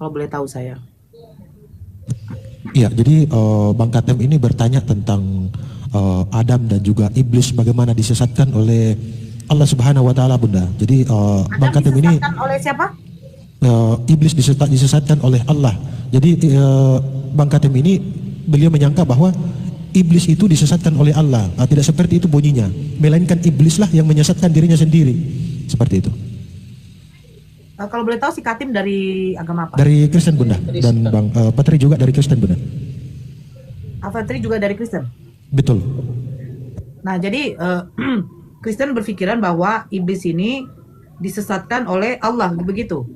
kalau boleh tahu saya. Iya, jadi Bang Katem ini bertanya tentang Adam dan juga iblis bagaimana disesatkan oleh Allah Subhanahu wa taala, Bunda. Jadi Bang Katem ini Disesatkan oleh siapa? iblis disesatkan oleh Allah. Jadi Bang Katem ini beliau menyangka bahwa iblis itu disesatkan oleh Allah. Tidak seperti itu bunyinya, melainkan iblislah yang menyesatkan dirinya sendiri. Seperti itu. Kalau boleh tahu si Katim dari agama apa? Dari Kristen, Bunda. Dan Bang Patri juga dari Kristen, Bunda. Afatri juga dari Kristen. Betul. Nah, jadi Kristen berpikiran bahwa iblis ini disesatkan oleh Allah, begitu?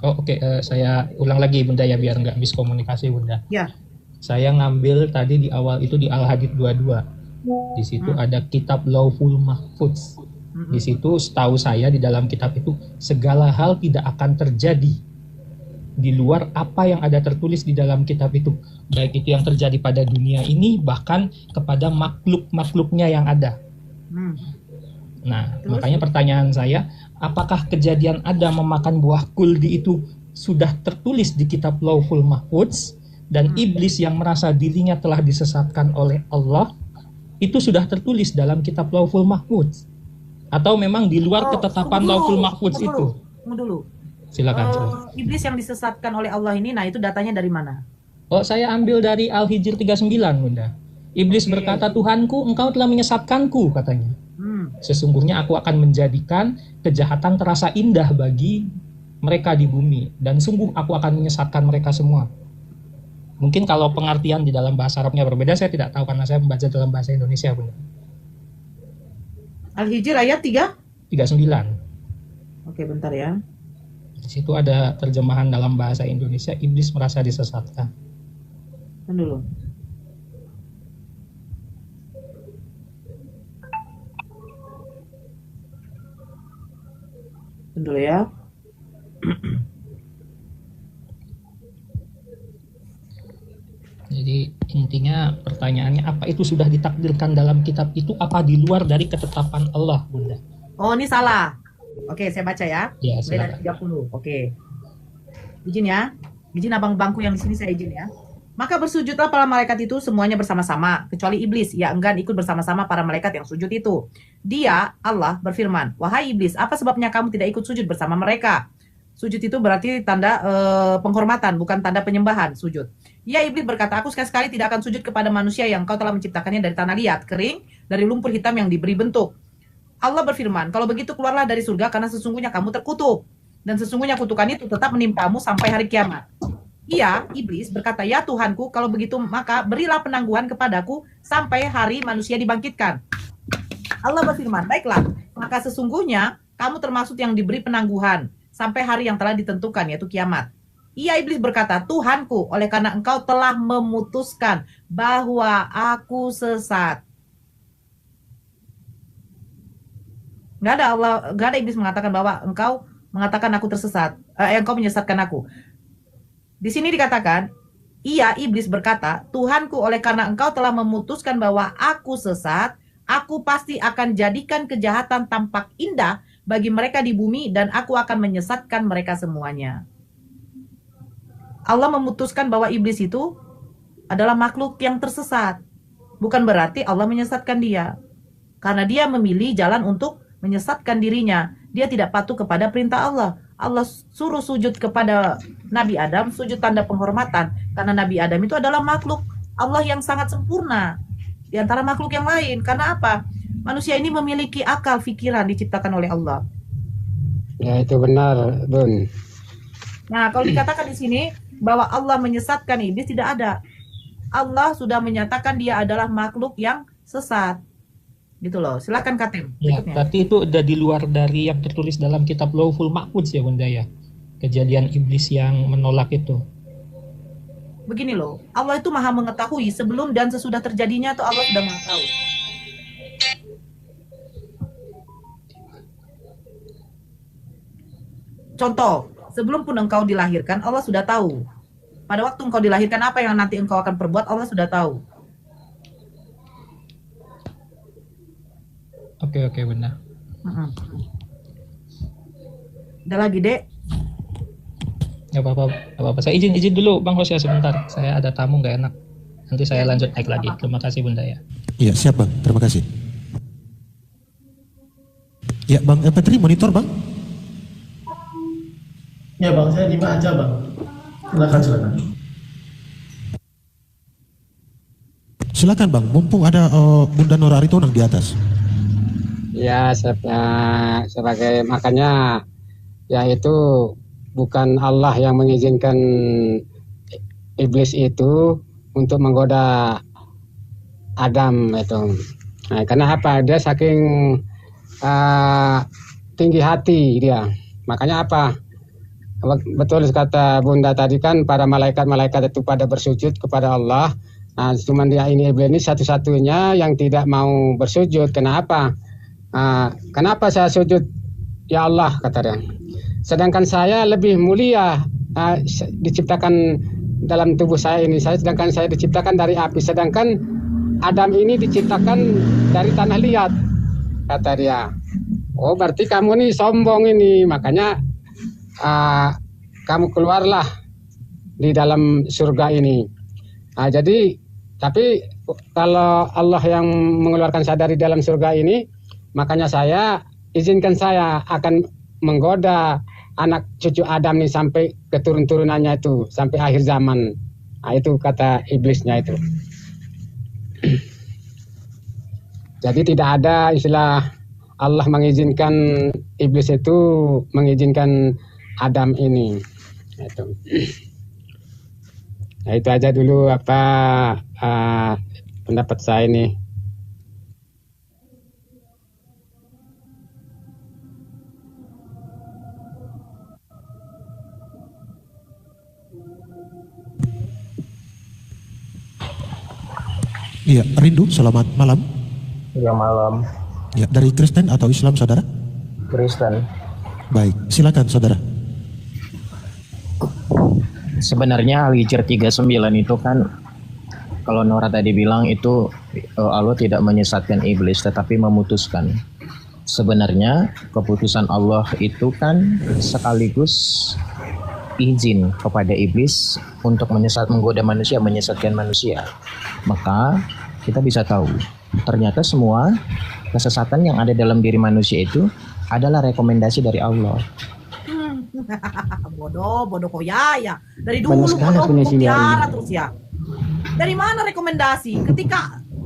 Oh, oke. Saya ulang lagi, Bunda, ya, biar nggak miskomunikasi, Bunda. Ya. Saya ngambil tadi di awal itu di Al-Hadid 22. Di situ ada kitab Lauhul Mahfuz. Di situ setahu saya di dalam kitab itu segala hal tidak akan terjadi di luar apa yang ada tertulis di dalam kitab itu. Baik itu yang terjadi pada dunia ini, bahkan kepada makhluk-makhluknya yang ada. Nah, makanya pertanyaan saya, apakah kejadian Adam memakan buah kuldi itu sudah tertulis di kitab Lauhul Mahfuz, dan iblis yang merasa dirinya telah disesatkan oleh Allah itu sudah tertulis dalam kitab Lauhul Mahfuz? Atau memang di luar ketetapan Lauhul Mahfuz itu? Tunggu dulu. Silakan. Iblis yang disesatkan oleh Allah ini, nah itu datanya dari mana? Oh, saya ambil dari Al-Hijr 39, Bunda. Iblis berkata, Tuhanku, engkau telah menyesatkanku, katanya. Sesungguhnya aku akan menjadikan kejahatan terasa indah bagi mereka di bumi, dan sungguh aku akan menyesatkan mereka semua. Mungkin kalau pengertian di dalam bahasa Arabnya berbeda, saya tidak tahu karena saya membaca dalam bahasa Indonesia, Bunda. Al-Hijr ayat 39. Oke, bentar ya. Di situ ada terjemahan dalam bahasa Indonesia, iblis merasa disesatkan. Dulu. Dulu ya. Jadi intinya pertanyaannya, apa itu sudah ditakdirkan dalam kitab itu, apa di luar dari ketetapan Allah, Bunda? Oh, ini salah. Oke, saya baca ya. Ya, silakan. Dari 30. Oke. Izin ya. Izin abang bangku yang di sini, saya izin ya. Maka bersujudlah para malaikat itu semuanya bersama-sama, kecuali iblis. Ia enggan ikut bersama-sama para malaikat yang sujud itu. Dia, Allah, berfirman, wahai iblis, apa sebabnya kamu tidak ikut sujud bersama mereka? Sujud itu berarti tanda penghormatan, bukan tanda penyembahan, sujud. Ya, iblis berkata, aku sekali-sekali tidak akan sujud kepada manusia yang kau telah menciptakannya dari tanah liat, kering, dari lumpur hitam yang diberi bentuk. Allah berfirman, kalau begitu keluarlah dari surga karena sesungguhnya kamu terkutuk. Dan sesungguhnya kutukan itu tetap menimpamu sampai hari kiamat. Ia, iblis, berkata, ya Tuhanku, kalau begitu maka berilah penangguhan kepadaku sampai hari manusia dibangkitkan. Allah berfirman, baiklah, maka sesungguhnya kamu termasuk yang diberi penangguhan sampai hari yang telah ditentukan, yaitu kiamat. Ia, iblis, berkata, Tuhanku, oleh karena engkau telah memutuskan bahwa aku sesat. Nggak ada iblis mengatakan bahwa engkau mengatakan aku tersesat, engkau menyesatkan aku. Di sini dikatakan, ia, iblis, berkata, Tuhanku, oleh karena engkau telah memutuskan bahwa aku sesat, aku pasti akan jadikan kejahatan tampak indah bagi mereka di bumi dan aku akan menyesatkan mereka semuanya. Allah memutuskan bahwa iblis itu adalah makhluk yang tersesat. Bukan berarti Allah menyesatkan dia. Karena dia memilih jalan untuk menyesatkan dirinya. Dia tidak patuh kepada perintah Allah. Allah suruh sujud kepada Nabi Adam, sujud tanda penghormatan. Karena Nabi Adam itu adalah makhluk Allah yang sangat sempurna di antara makhluk yang lain. Karena apa? Manusia ini memiliki akal, pikiran diciptakan oleh Allah. Ya, itu benar, Bun. Nah, kalau dikatakan di sini bahwa Allah menyesatkan iblis, tidak ada. Allah sudah menyatakan dia adalah makhluk yang sesat. Gitu loh. Silakan Katim. Ya, berarti itu udah di luar dari yang tertulis dalam kitab Lauhul Mahfuz ya, Bunda ya. Kejadian iblis yang menolak itu. Begini loh, Allah itu maha mengetahui sebelum dan sesudah terjadinya, tuh Allah sudah mengetahui. Contoh, sebelum pun engkau dilahirkan, Allah sudah tahu. Pada waktu engkau dilahirkan, apa yang nanti engkau akan perbuat, Allah sudah tahu. Oke, benar. Ada lagi, Dek? Nggak apa-apa, nggak apa-apa. Saya izin dulu Bang Hosya sebentar. Saya ada tamu nggak enak. Nanti saya lanjut naik lagi. Terima kasih Bunda ya. Iya, siap Bang. Terima kasih. Ya, Bang Petri, monitor Bang. Ya Bang, saya Dima aja Bang. Silakan. Silakan Bang, mumpung ada Bunda Nora Aritonang di atas. Ya, sebagai makanya yaitu bukan Allah yang mengizinkan iblis itu untuk menggoda Adam itu. Nah, karena apa? Dia saking tinggi hati dia. Makanya apa? Betul kata Bunda tadi kan para malaikat-malaikat itu pada bersujud kepada Allah. Nah, cuman dia ini iblis ini satu-satunya yang tidak mau bersujud. Kenapa? Kenapa saya sujud? Ya Allah, kata dia. Sedangkan saya lebih mulia diciptakan dalam tubuh saya ini. Sedangkan saya diciptakan dari api. Sedangkan Adam ini diciptakan dari tanah liat, kata dia. Oh, berarti kamu nih sombong ini. Makanya kamu keluarlah di dalam surga ini. Jadi, tapi kalau Allah yang mengeluarkan saya dari dalam surga ini, makanya izinkan saya akan menggoda anak cucu Adam nih sampai keturun-turunannya itu, sampai akhir zaman. Nah, itu kata iblisnya itu. Jadi tidak ada istilah Allah mengizinkan iblis itu mengizinkan Adam ini. Itu. Nah, itu aja dulu pendapat saya ini. Iya, Rindu, selamat malam. Ya malam, Ya, dari Kristen atau Islam, saudara? Kristen. Baik, silakan saudara. Sebenarnya Al-Hijr 39 itu kan, kalau Nora tadi bilang itu Allah tidak menyesatkan iblis tetapi memutuskan. Sebenarnya keputusan Allah itu kan sekaligus izin kepada iblis untuk menggoda manusia, menyesatkan manusia. Maka kita bisa tahu ternyata semua kesesatan yang ada dalam diri manusia itu adalah rekomendasi dari Allah. bodoh koya ya. Dari dulu bodoh mutiara terus ya. Dari mana rekomendasi?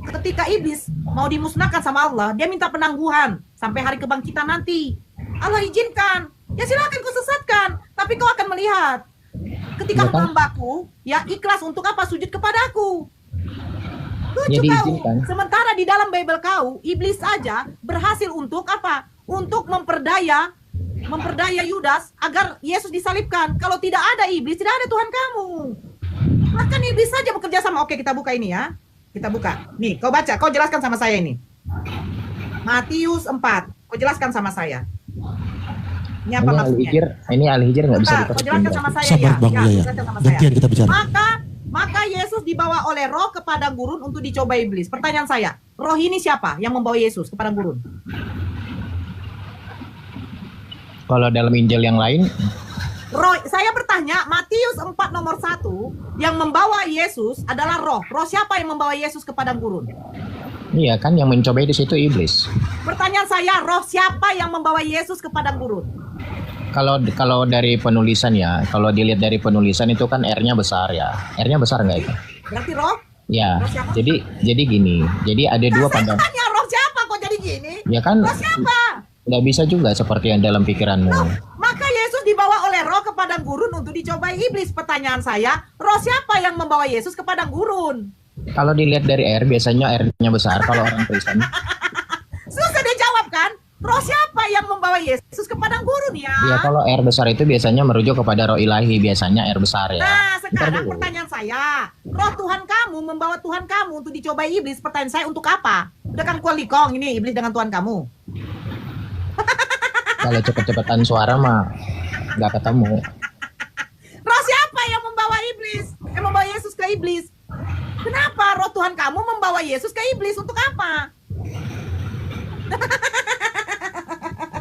Ketika iblis mau dimusnahkan sama Allah, dia minta penangguhan sampai hari kebangkitan nanti. Allah izinkan. Ya silakan kau sesatkan, tapi kau akan melihat ketika hambaku ya ikhlas untuk apa sujud kepadaku. Lucu kau. Sementara di dalam Bible kau, iblis saja berhasil untuk apa? Untuk memperdaya Yudas agar Yesus disalibkan. Kalau tidak ada iblis, tidak ada Tuhan kamu. Bahkan iblis saja bekerja sama. Oke, kita buka ini ya. Kita buka. Nih, kau baca, kau jelaskan sama saya ini. Matius 4. Kau jelaskan sama saya. Ini apa maksudnya? Ini Al-Hijr nggak bisa kau jelaskan sama saya. Sabar Bang ya. Gantian kita bicara. Maka Yesus dibawa oleh roh ke padang gurun untuk dicoba iblis. Pertanyaan saya, roh ini siapa yang membawa Yesus ke padang gurun? Kalau dalam Injil yang lain, roh, saya bertanya, Matius 4 nomor 1 yang membawa Yesus adalah roh. Roh siapa yang membawa Yesus ke padang gurun? iya kan yang mencobai di situ iblis. Pertanyaan saya, roh siapa yang membawa Yesus ke padang gurun? Kalau dari penulisan ya, kalau dilihat dari penulisan itu kan R-nya besar ya. R-nya besar nggak itu? Berarti roh? Ya, jadi gini. Jadi ada dua pandangan. Saya tanya, roh siapa kok jadi gini? Ya kan? Roh siapa? Nggak bisa juga seperti yang dalam pikiranmu. Maka Yesus dibawa oleh roh ke padang gurun untuk dicobai iblis. Pertanyaan saya, roh siapa yang membawa Yesus ke padang gurun? Kalau dilihat dari R, biasanya R-nya besar kalau orang Kristen. Susah dia jawab kan? Roh siapa yang membawa Yesus ke padang gurun ya? Ya kalau R besar itu biasanya merujuk kepada roh ilahi, biasanya R besar ya. Nah sekarang pertanyaan saya, roh Tuhan kamu membawa Tuhan kamu untuk dicobai iblis. Pertanyaan saya untuk apa? Udah kan kualikong ini iblis dengan Tuhan kamu. Kalau cepet-cepetan suara mah nggak ketemu. Roh siapa yang membawa iblis? Membawa Yesus ke iblis? Kenapa roh Tuhan kamu membawa Yesus ke iblis? Untuk apa?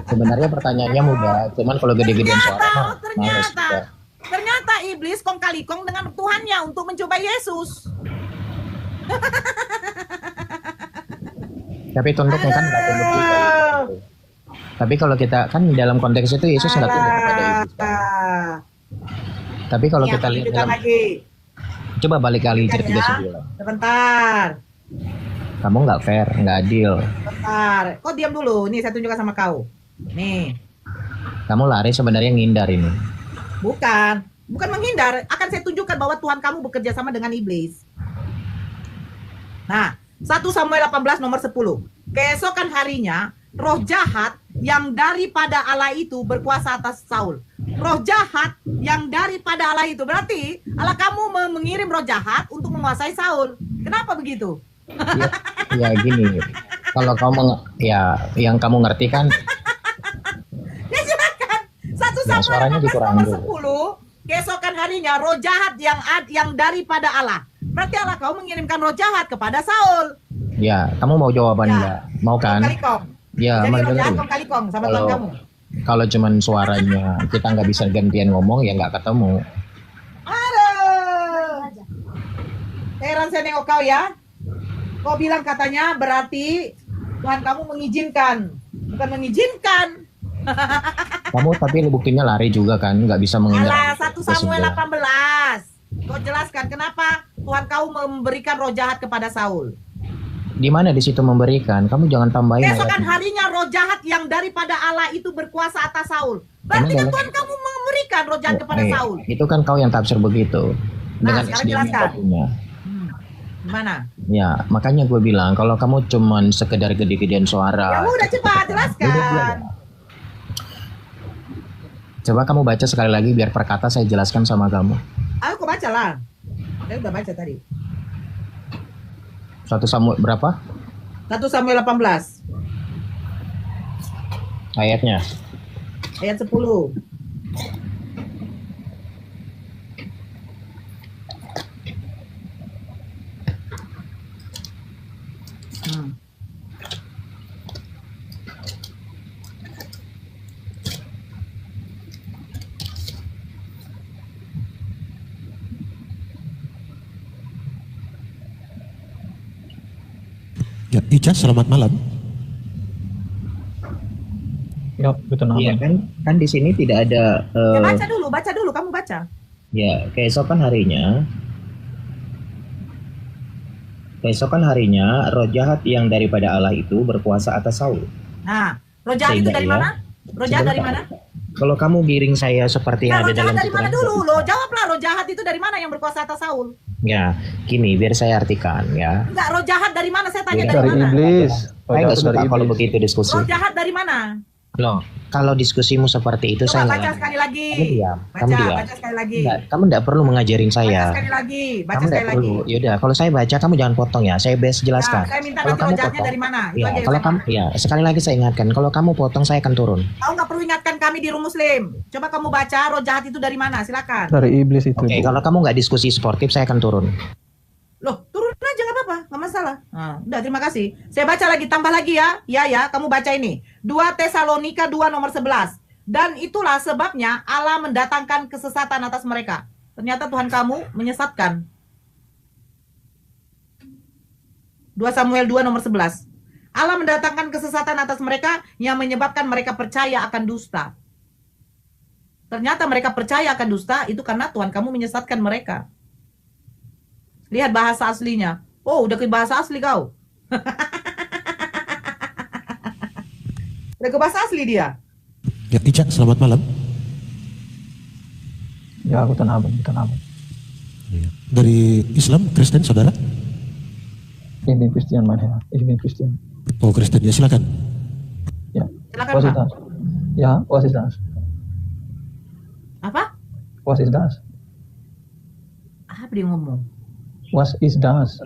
Sebenarnya pertanyaannya mudah, cuman kalau gede-gedean suara mah males. Ternyata iblis kong kali kong dengan Tuhannya untuk mencoba Yesus. Tapi tunduknya kan nggak tunduk juga. Tapi kalau kita kan dalam konteks itu Yesus nggak tunduk kepada iblis. Tapi kalau kita lihat dalam, lagi. coba balik ke Al-Hijr Ya. 39. Sebentar. Kamu nggak fair, nggak adil. Bentar. Kau diam dulu. Nih saya tunjukkan sama kau. Nih. Kamu lari sebenarnya ngindar ini. Bukan. Bukan menghindar. Akan saya tunjukkan bahwa Tuhan kamu bekerja sama dengan iblis. Nah, 1 Samuel 18 nomor 10. Keesokan harinya, roh jahat yang daripada Allah itu berkuasa atas Saul. Roh jahat yang daripada Allah itu. Berarti Allah kamu mengirim roh jahat untuk menguasai Saul. Kenapa begitu? Ya gini. Kalau kamu ya yang kamu ngerti kan. Ya silakan. 1 Nah, Samuel suaranya 18 dikurangin nomor 10. Keesokan harinya roh jahat yang daripada Allah. Berarti Allah kau mengirimkan roh jahat kepada Saul. Ya, kamu mau jawaban Ya. nggak? Mau kan? Kong kali kong. Ya, Jadi roh mendengar. jahat kong kali kong sama Tuhan kamu. Kalau cuman suaranya kita nggak bisa gantian ngomong ya nggak ketemu. Aduh. Heran saya nengok kau ya. Kau bilang katanya berarti Tuhan kamu mengizinkan. Bukan mengizinkan. Kamu tapi buktinya lari juga kan, nggak bisa Alah, menghindar. 1 Samuel 18. Kau jelaskan kenapa Tuhan kau memberikan roh jahat kepada Saul. Di mana di situ memberikan? Kamu jangan tambahin. Keesokan ayat. harinya roh jahat yang daripada Allah itu berkuasa atas Saul. Berarti kan Emang Tuhan kamu memberikan roh jahat kepada Saul. Itu kan kau yang tafsir begitu. Nah, Dengan sekarang SDM yang jelaskan. kau punya. Gimana? Ya, makanya gue bilang kalau kamu cuman sekedar gede-gedean Ya suara. udah cepat jelaskan. Coba kamu baca sekali lagi biar perkata saya jelaskan sama kamu. Ayo kau baca lah. Saya udah baca tadi. 1 Samuel berapa? 1 Samuel 18 Ayatnya. ayat 10. Ya, Ica, selamat malam. Ya, betul Iya Abang. kan di sini tidak ada Ya baca dulu, kamu baca. ya keesokan harinya roh jahat yang daripada Allah itu berkuasa atas Saul. Nah, roh jahat itu Sehingga dari ya, mana? Roh jahat dari sebentar. mana? Kalau kamu giring saya seperti Nah, yang roh ada jahat dalam dari mana Quran. dulu? Lo jawablah, roh jahat itu dari mana yang berkuasa atas Saul? Ya, gini biar saya artikan ya. Enggak, roh jahat dari mana? Saya tanya Iya. dari mana? iblis. Saya nggak suka kalau begitu diskusi. Roh jahat dari mana? Loh, kalau diskusimu seperti itu Coba saya baca nggak. sekali lagi. Kamu diam, kamu diam. Baca sekali lagi. Enggak, kamu tidak perlu mengajarin Baca saya. sekali lagi. Baca Kamu sekali tidak lagi. perlu. Yaudah, kalau saya baca kamu jangan potong ya. Saya best jelaskan. Nah, saya minta Kalau nanti kamu roh jahatnya potong, dari mana? Itu ya, aja yang kalau saya kamu, mau. ya sekali lagi saya ingatkan, kalau kamu potong saya akan turun. Kau nggak perlu ingatkan kami di Room Muslim. Coba kamu baca roh jahat itu dari mana? Silakan. Dari iblis itu. Oke, kalau kamu nggak diskusi sportif saya akan turun. Loh, turun aja nggak apa-apa, nggak masalah. Nah, udah terima kasih. Saya baca lagi, tambah lagi ya. Ya, kamu baca ini. 2 Tesalonika 2 nomor 11. Dan itulah sebabnya Allah mendatangkan kesesatan atas mereka. Ternyata Tuhan kamu menyesatkan. 2 Samuel 2 nomor 11. Allah mendatangkan kesesatan atas mereka yang menyebabkan mereka percaya akan dusta. Ternyata mereka percaya akan dusta itu karena Tuhan kamu menyesatkan mereka. Lihat bahasa aslinya. Oh, udah ke bahasa asli kau. Udah ke bahasa asli dia. Ya, Ica, selamat malam. Ya, betul Abang. Dari Islam, Kristen, saudara? Ich bin Christian, mein Herr. Ich bin Christian. Oh, Kristen, ya silakan. Ya. Silakan, Was Pak. ist das? Ja, was ist das? Apa? Was ist das? Apa dia ngomong? Was ist das?